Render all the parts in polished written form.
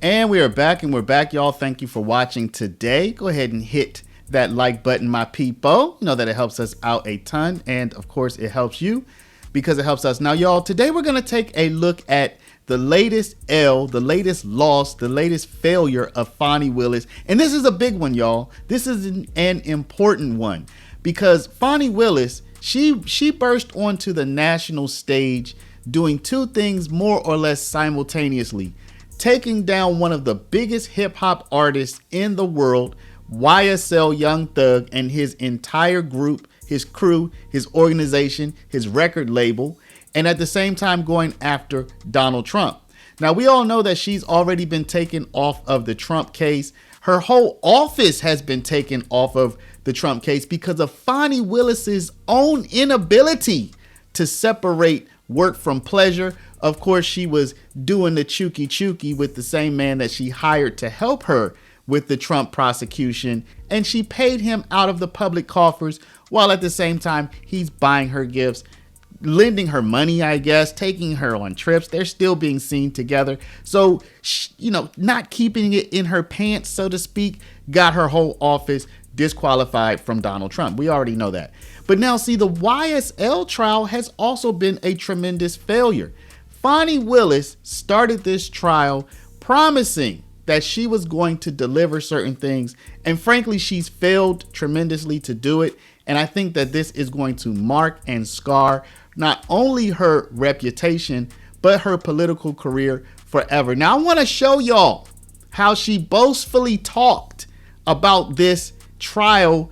And we are back, y'all. Thank you for watching today. Go ahead and hit that like button, my people. You know that it helps us out a ton. And of course, it helps you because it helps us. Now, y'all, today we're going to take a look at the latest L, the latest loss, the latest failure of Fani Willis. And this is a big one, y'all. This is an important one because Fani Willis, she burst onto the national stage doing two things more or less simultaneously. Taking down one of the biggest hip hop artists in the world, YSL Young Thug, and his entire group, his crew, his organization, his record label, and at the same time going after Donald Trump. Now, we all know that she's already been taken off of the Trump case. Her whole office has been taken off of the Trump case because of Fani Willis's own inability to separate work from pleasure. Of course, she was doing the chooky with the same man that she hired to help her with the Trump prosecution, and she paid him out of the public coffers while at the same time he's buying her gifts, lending her money, I guess, taking her on trips. They're still being seen together. So, not keeping it in her pants, so to speak, got her whole office disqualified from Donald Trump. We already know that. But now, see, the YSL trial has also been a tremendous failure. Fani Willis started this trial promising that she was going to deliver certain things, and frankly, she's failed tremendously to do it. And I think that this is going to mark and scar not only her reputation, but her political career forever. Now, I want to show y'all how she boastfully talked about this trial.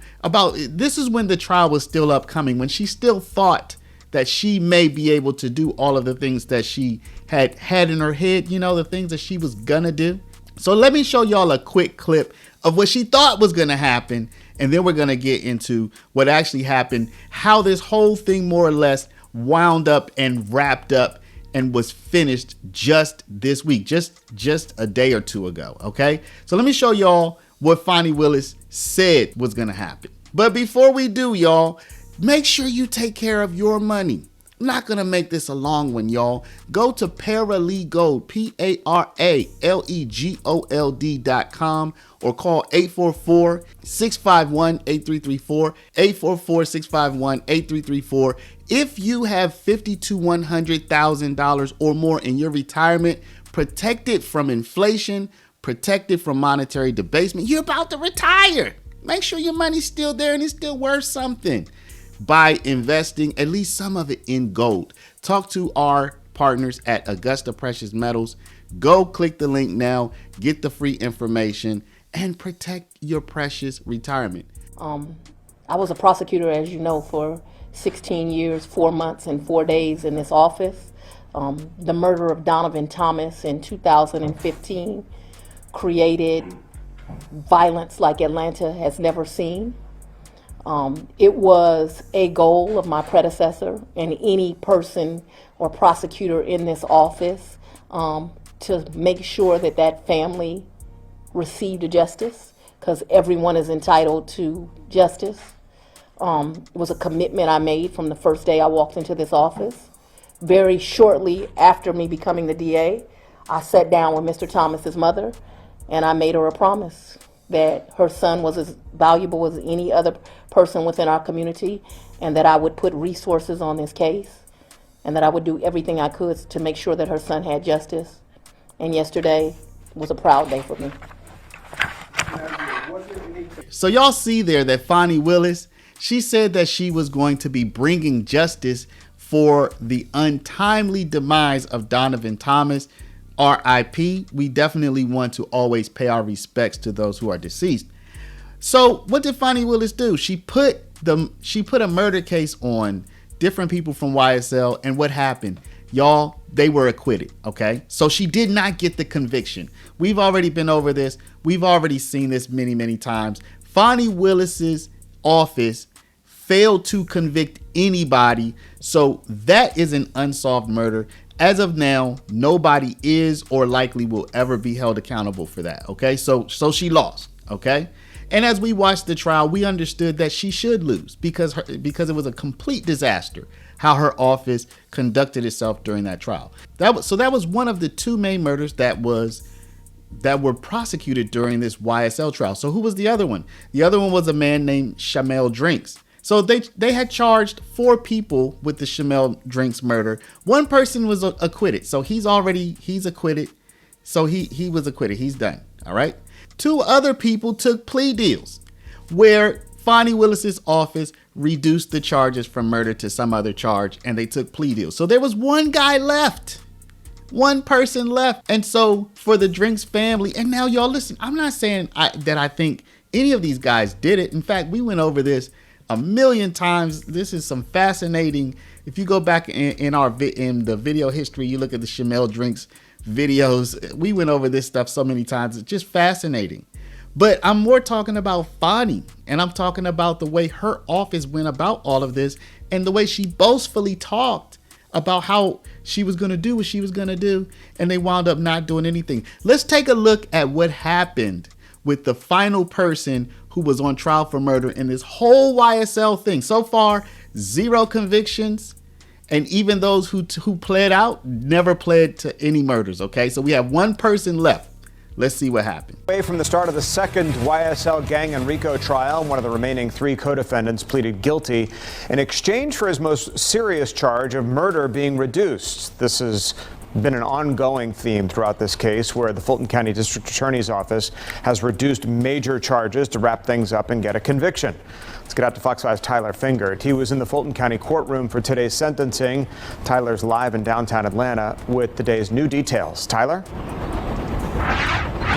This is when the trial was still upcoming, when she still thought that she may be able to do all of the things that she had in her head, the things that she was gonna do. So let me show y'all a quick clip of what she thought was gonna happen, and then we're gonna get into what actually happened, how this whole thing more or less wound up and wrapped up and was finished just this week, just a day or two ago, okay? So let me show y'all what Fani Willis said was gonna happen. But before we do, y'all, make sure you take care of your money. I'm not going to make this a long one, y'all. Go to paralegold, PARALEGOLD.com, or call 844-651-8334, 844-651-8334. If you have $50,000 to $100,000 or more in your retirement, protected from inflation, protected from monetary debasement, you're about to retire. Make sure your money's still there and it's still worth something by investing at least some of it in gold. Talk to our partners at Augusta Precious Metals. Go click the link now, get the free information, and protect your precious retirement. I was a prosecutor, as you know, for 16 years, 4 months, and 4 days in this office. The murder of Donovan Thomas in 2015 created violence like Atlanta has never seen. It was a goal of my predecessor and any person or prosecutor in this office to make sure that that family received justice, because everyone is entitled to justice. It was a commitment I made from the first day I walked into this office. Very shortly after me becoming the DA, I sat down with Mr. Thomas's mother and I made her a promise that her son was as valuable as any other person within our community, and that I would put resources on this case, and that I would do everything I could to make sure that her son had justice. And yesterday was a proud day for me. So y'all see there that Fani Willis, she said that she was going to be bringing justice for the untimely demise of Donovan Thomas. RIP. We definitely want to always pay our respects to those who are deceased. So what did Fani Willis do? She put a murder case on different people from YSL, and what happened? Y'all, they were acquitted, okay? So she did not get the conviction. We've already been over this. We've already seen this many, many times. Fani Willis's office failed to convict anybody, so that is an unsolved murder. As of now, nobody is or likely will ever be held accountable for that, okay? So she lost, okay? And as we watched the trial, we understood that she should lose because it was a complete disaster how her office conducted itself during that trial. That was one of the two main murders that was that were prosecuted during this YSL trial. So who was the other one? The other one was a man named Shamel Drinks. So they had charged 4 people with the Shamel Drinks murder. One person was acquitted. So he's acquitted. So he was acquitted. He's done. All right. 2 other people took plea deals where Fani Willis's office reduced the charges from murder to some other charge, and they took plea deals. So there was one guy left. One person left. And so for the Drinks family, and now y'all listen, I'm not saying that I think any of these guys did it. In fact, we went over this a million times. This is some fascinating. If you go back in the video history, you look at the Shamel Drinks videos. We went over this stuff so many times. It's just fascinating. But I'm more talking about Fani, and I'm talking about the way her office went about all of this and the way she boastfully talked about how she was going to do what she was going to do, and they wound up not doing anything. Let's take a look at what happened with the final person who was on trial for murder in this whole YSL thing. So far, 0 convictions, and even those who pled out never pled to any murders, okay? So we have one person left. Let's see what happened. Away from the start of the second YSL gang and RICO trial, one of the remaining 3 co-defendants pleaded guilty in exchange for his most serious charge of murder being reduced. This has been an ongoing theme throughout this case, where the Fulton County District Attorney's Office has reduced major charges to wrap things up and get a conviction. Let's get out to Fox 5's Tyler Fingert. He was in the Fulton County courtroom for today's sentencing. Tyler's live in downtown Atlanta with the day's new details. Tyler?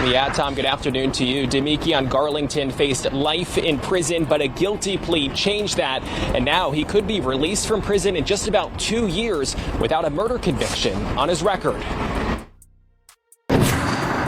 Yeah, Tom, good afternoon to you. Damien Garlington faced life in prison, but a guilty plea changed that. And now he could be released from prison in just about 2 years without a murder conviction on his record.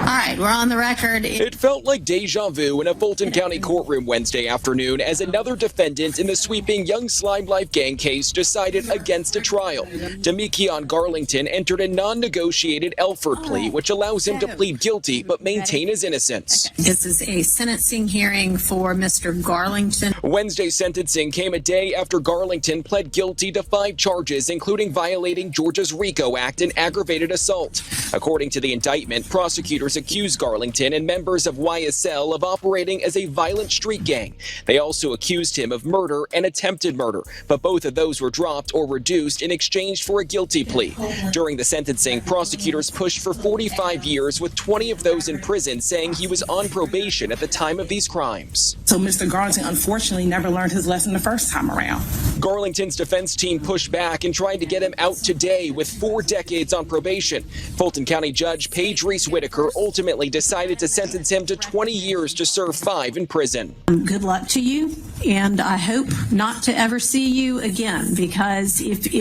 All right, we're on the record. It felt like deja vu in a Fulton County courtroom Wednesday afternoon as another defendant in the sweeping Young Slime Life gang case decided against a trial. Damien Garlington entered a non-negotiated Elford plea, which allows him to plead guilty but maintain his innocence. This is a sentencing hearing for Mr. Garlington. Wednesday's sentencing came a day after Garlington pled guilty to 5 charges, including violating Georgia's RICO Act and aggravated assault. According to the indictment, prosecutors accused Garlington and members of YSL of operating as a violent street gang. They also accused him of murder and attempted murder, but both of those were dropped or reduced in exchange for a guilty plea. During the sentencing, prosecutors pushed for 45 years, with 20 of those in prison saying he was on probation at the time of these crimes. So Mr. Garlington unfortunately never learned his lesson the first time around. Garlington's defense team pushed back and tried to get him out today with 4 decades on probation. Fulton County Judge Paige Reese Whitaker ultimately decided to sentence him to 20 years to serve 5 in prison. Good luck to you, and I hope not to ever see you again, because if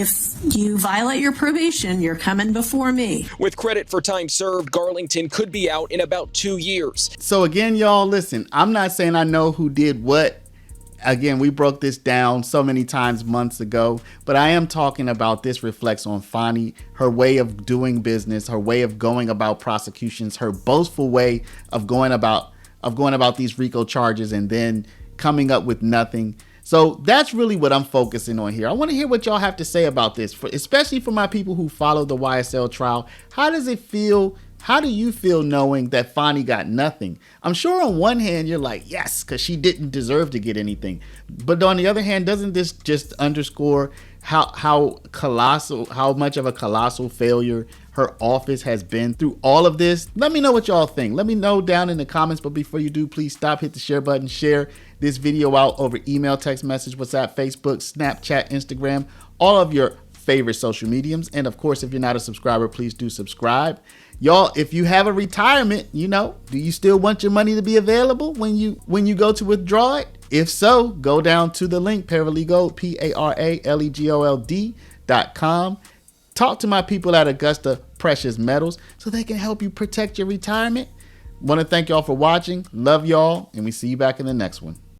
you violate your probation, you're coming before me. With credit for time served, Garlington could be out in about 2 years. So again, y'all, listen, I'm not saying I know who did what. Again, we broke this down so many times months ago, but I am talking about this reflects on Fani, her way of doing business, her way of going about prosecutions, her boastful way of going about these RICO charges and then coming up with nothing. So that's really what I'm focusing on here. I want to hear what y'all have to say about this, especially for my people who follow the YSL trial. How does it feel? How do you feel knowing that Fani got nothing? I'm sure on one hand you're like, yes, because she didn't deserve to get anything. But on the other hand, doesn't this just underscore how much of a colossal failure her office has been through all of this? Let me know what y'all think. Let me know down in the comments. But before you do, please stop, hit the share button, share this video out over email, text message, WhatsApp, Facebook, Snapchat, Instagram, all of your favorite social mediums. And of course, if you're not a subscriber, please do subscribe. Y'all, if you have a retirement, do you still want your money to be available when you go to withdraw it? If so, go down to the link, paralegal, PARALEGOLD.com. Talk to my people at Augusta Precious Metals so they can help you protect your retirement. Want to thank y'all for watching. Love y'all, and we see you back in the next one.